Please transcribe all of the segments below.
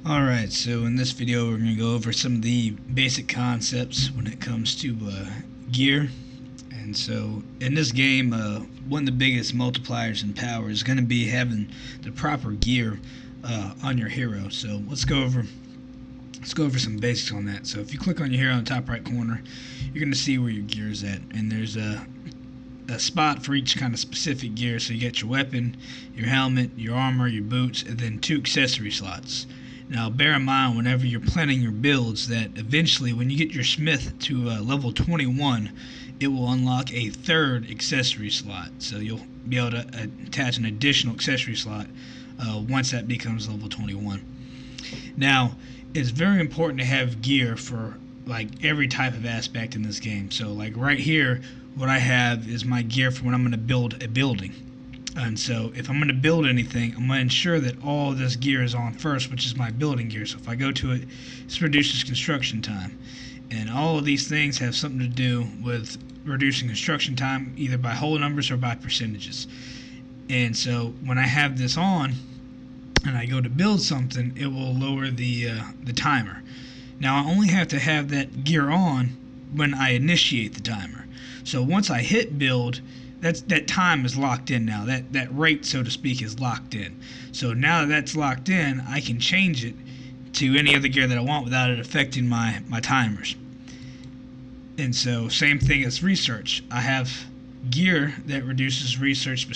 Alright, so in this video we're going to go over some of the basic concepts when it comes to gear. And so in this game, one of the biggest multipliers in power is going to be having the proper gear on your hero. So let's go over some basics on that. So if you click on your hero in the top right corner, you're going to see where your gear is at. And there's a spot for each kind of specific gear. So you get your weapon, your helmet, your armor, your boots, and then 2 accessory slots. Now bear in mind whenever you're planning your builds that eventually when you get your smith to level 21, it will unlock a 3rd accessory slot. So you'll be able to attach an additional accessory slot once that becomes level 21. Now it's very important to have gear for like every type of aspect in this game. So like right here, what I have is my gear for when I'm going to build a building. And so if I'm going to build anything, I'm going to ensure that all of this gear is on first, which is my building gear. So if I go to it, this reduces construction time. And all of these things have something to do with reducing construction time, either by whole numbers or by percentages. And so when I have this on and I go to build something, it will lower the timer. Now I only have to have that gear on when I initiate the timer. So once I hit build, that time is locked in now. That rate, so to speak, is locked in. So now that that's locked in, I can change it to any other gear that I want without it affecting my timers. And so same thing as research. I have gear that reduces research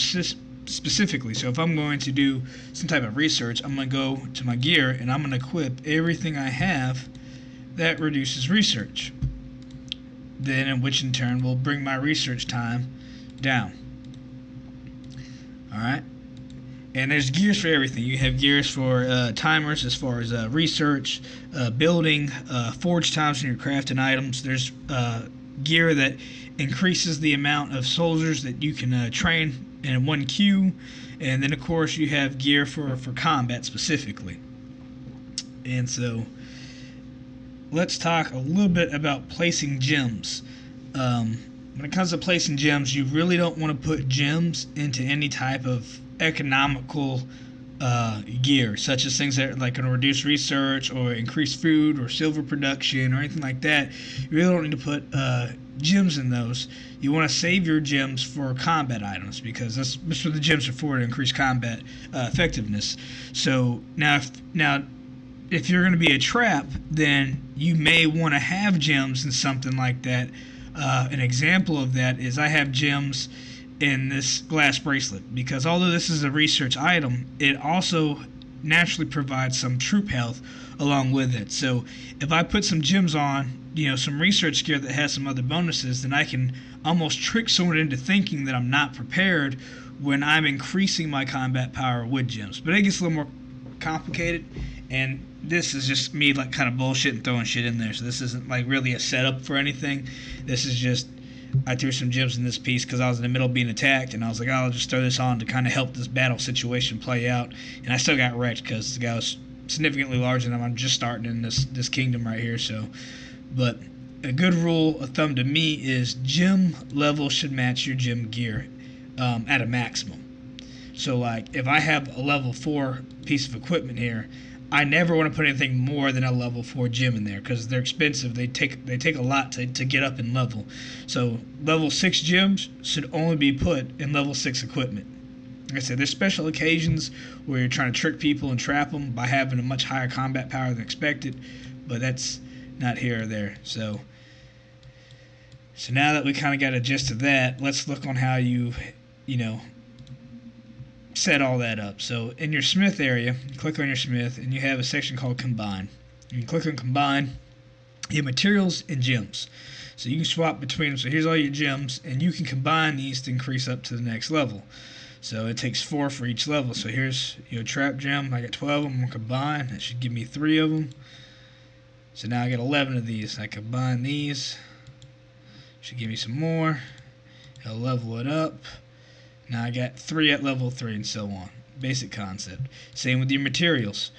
specifically. So if I'm going to do some type of research, I'm going to go to my gear and I'm going to equip everything I have that reduces research. Then, in which in turn will bring my research time down. Alright, and there's gears for everything. You have gears for timers as far as research, building, forge times in your crafting items. There's gear that increases the amount of soldiers that you can train in one queue, and then of course you have gear for combat specifically. And so let's talk a little bit about placing gems. When it comes to placing gems, you really don't want to put gems into any type of economical gear, such as things that are like going to reduce research or increase food or silver production or anything like that. You really don't need to put gems in those. You want to save your gems for combat items because that's what the gems are for, to increase combat effectiveness. So now if you're going to be a trap, then you may want to have gems in something like that. An example of that is I have gems in this glass bracelet because although this is a research item, it also naturally provides some troop health along with it. So if I put some gems on, some research gear that has some other bonuses, then I can almost trick someone into thinking that I'm not prepared when I'm increasing my combat power with gems. But it gets a little more complicated, and this is just me like kind of bullshit and throwing shit in there. So this isn't like really a setup for anything. This is just I threw some gems in this piece because I was in the middle of being attacked, and I was like, I'll just throw this on to kind of help this battle situation play out. And I still got wrecked because the guy was significantly larger than him. I'm just starting in this kingdom right here. So, but a good rule of thumb to me is gem level should match your gem gear at a maximum. So like if I have a level 4 piece of equipment here, I never want to put anything more than a level 4 gem in there because they're expensive. They take a lot to get up in level. So level 6 gems should only be put in level 6 equipment. Like I said, there's special occasions where you're trying to trick people and trap them by having a much higher combat power than expected, but that's not here or there. So now that we kind of got a gist of that, let's look on how you set all that up. So in your smith area, click on your smith and you have a section called combine. You can click on combine, you have materials and gems. So you can swap between them. So here's all your gems and you can combine these to increase up to the next level. So it takes 4 for each level. So here's trap gem. I got 12 of them. I'm going to combine. That should give me 3 of them. So now I got 11 of these. I combine these. Should give me some more. I'll level it up. Now I got 3 at level 3 and so on. Basic concept. Same with your materials.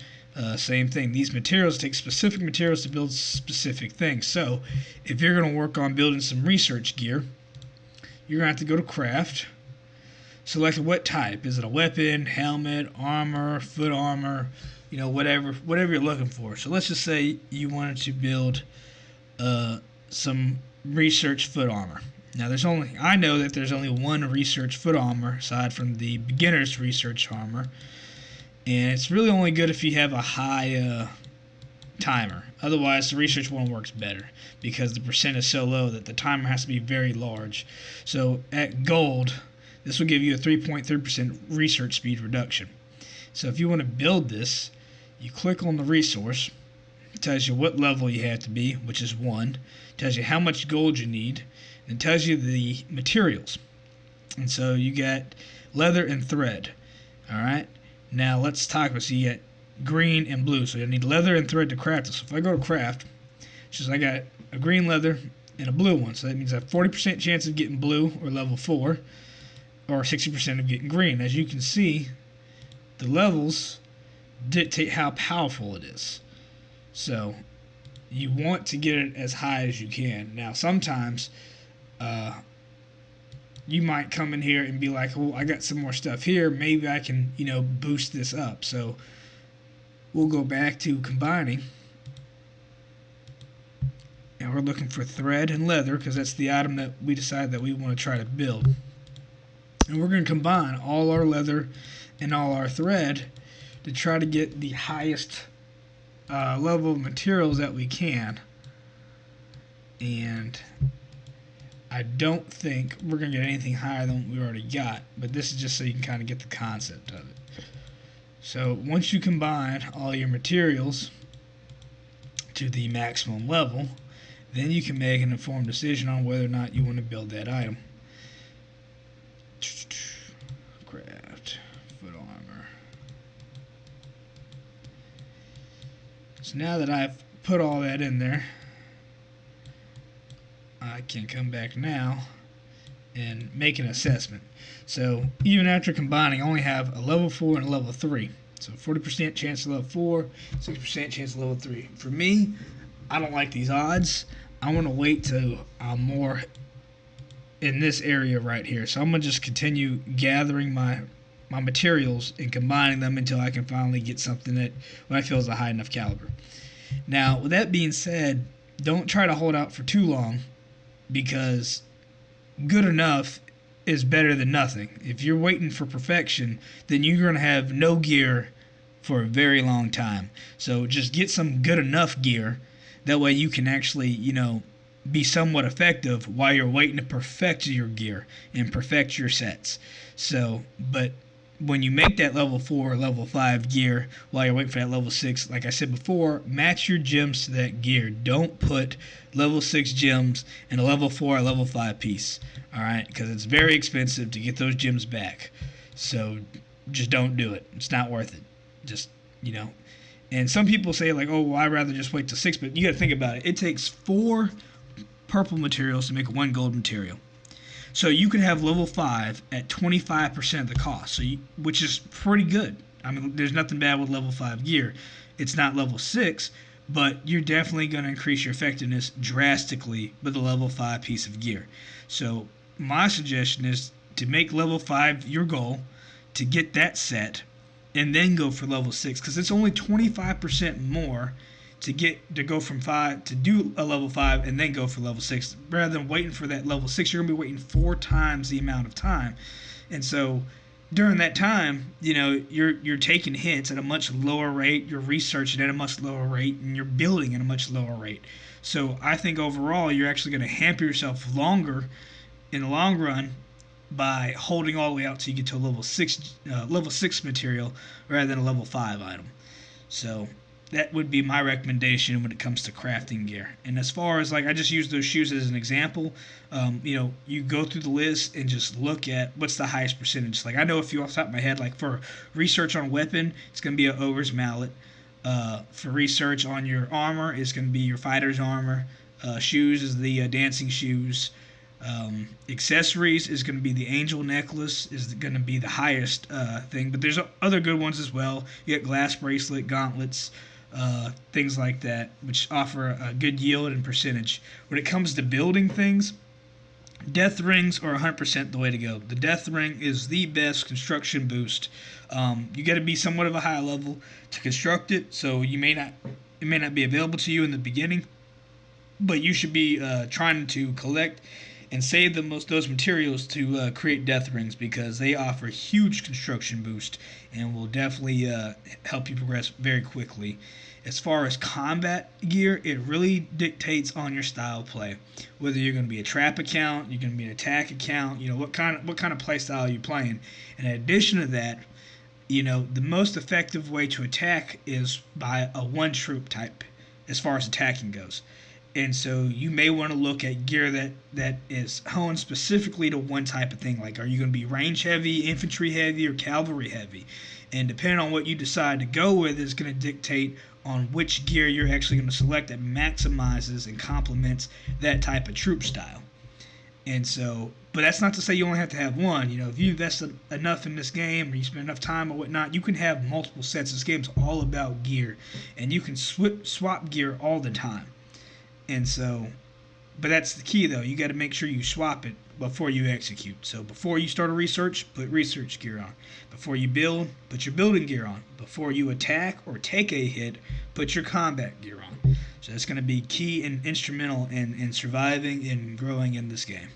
Same thing. These materials take specific materials to build specific things. So if you're going to work on building some research gear, you're going to have to go to craft. select what type. Is it a weapon, helmet, armor, foot armor, whatever you're looking for. So let's just say you wanted to build some research foot armor. Now I know that there's only one research foot armor aside from the beginner's research armor, and it's really only good if you have a high timer. Otherwise, the research one works better because the percent is so low that the timer has to be very large. So at gold, this will give you a 3.3% research speed reduction. So if you want to build this, you click on the resource. It tells you what level you have to be, which is 1. It tells you how much gold you need. And it tells you the materials. And so you got leather and thread. Alright? Now let's talk about, so you got green and blue. So you need leather and thread to craft this. So if I go to craft, I got a green leather and a blue one. So that means I have 40% chance of getting blue or level 4, or 60% of getting green. As you can see, the levels dictate how powerful it is. So you want to get it as high as you can. Now sometimes you might come in here and be like, oh, I got some more stuff here, maybe I can boost this up. So we'll go back to combining, and we're looking for thread and leather because that's the item that we decided that we want to try to build. And we're going to combine all our leather and all our thread to try to get the highest level of materials that we can. And I don't think we're going to get anything higher than what we already got, but this is just so you can kind of get the concept of it. So once you combine all your materials to the maximum level, then you can make an informed decision on whether or not you want to build that item. Craft foot armor. So now that I've put all that in there, I can come back now and make an assessment. So even after combining, I only have a level 4 and a level 3. So 40% chance of level 4, 60% chance of level 3. For me, I don't like these odds. I want to wait till I'm more in this area right here. So I'm going to just continue gathering my materials and combining them until I can finally get something that what I feel is a high enough caliber. Now, with that being said, don't try to hold out for too long, because good enough is better than nothing. If you're waiting for perfection, then you're going to have no gear for a very long time. So just get some good enough gear. That way you can actually, be somewhat effective while you're waiting to perfect your gear and perfect your sets. So, but when you make that level 4 or level 5 gear while you're waiting for that level 6, like I said before, match your gems to that gear. Don't put level 6 gems in a level 4 or level 5 piece. Alright? Because it's very expensive to get those gems back. So just don't do it. It's not worth it. Just, And some people say like, oh, well, I'd rather just wait till 6, but you got to think about it. It takes 4 purple materials to make 1 gold material. So you could have level 5 at 25% of the cost, which is pretty good. I mean, there's nothing bad with level 5 gear. It's not level 6, but you're definitely going to increase your effectiveness drastically with a level 5 piece of gear. So my suggestion is to make level 5 your goal, to get that set, and then go for level 6, because it's only 25% more to go from 5 to do a level 5 and then go for level 6, rather than waiting for that level 6. You're gonna be waiting 4 times the amount of time, and so during that time, you're taking hits at a much lower rate, you're researching at a much lower rate, and you're building at a much lower rate. So I think overall you're actually going to hamper yourself longer in the long run by holding all the way out till you get to a level 6 material rather than a level 5 item. So that would be my recommendation when it comes to crafting gear. And as far as, like, I just used those shoes as an example. You go through the list and just look at what's the highest percentage. Like, I know a few off the top of my head. Like, for research on weapon, it's going to be an ogre's mallet. For research on your armor, it's going to be your fighter's armor. Shoes is the dancing shoes. Accessories is going to be the angel necklace, is going to be the highest thing. But there's other good ones as well. You get glass bracelet, gauntlets, things like that, which offer a good yield and percentage. When it comes to building things, Death rings are 100% the way to go. The death ring is the best construction boost. You got to be somewhat of a high level to construct it, so it may not be available to you in the beginning, but you should be trying to collect and save those materials to create death rings because they offer huge construction boost and will definitely help you progress very quickly. As far as combat gear, it really dictates on your style of play. Whether you're going to be a trap account, you're going to be an attack account, what kind of play style are you playing. And in addition to that, the most effective way to attack is by a one troop type as far as attacking goes. And so you may want to look at gear that is honed specifically to one type of thing. Like, are you going to be range heavy, infantry heavy, or cavalry heavy? And depending on what you decide to go with is going to dictate on which gear you're actually going to select that maximizes and complements that type of troop style. And so, but that's not to say you only have to have one. If you invest enough in this game or you spend enough time or whatnot, you can have multiple sets. This game's all about gear, and you can swap gear all the time. And so, but that's the key though. You got to make sure you swap it before you execute. So before you start a research, put research gear on. Before you build, put your building gear on. Before you attack or take a hit, put your combat gear on. So that's going to be key and instrumental in surviving and growing in this game.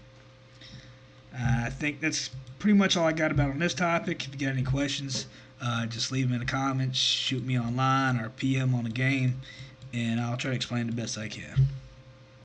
I think that's pretty much all I got about on this topic. If you got any questions, just leave them in the comments, shoot me online or PM on the game, and I'll try to explain the best I can.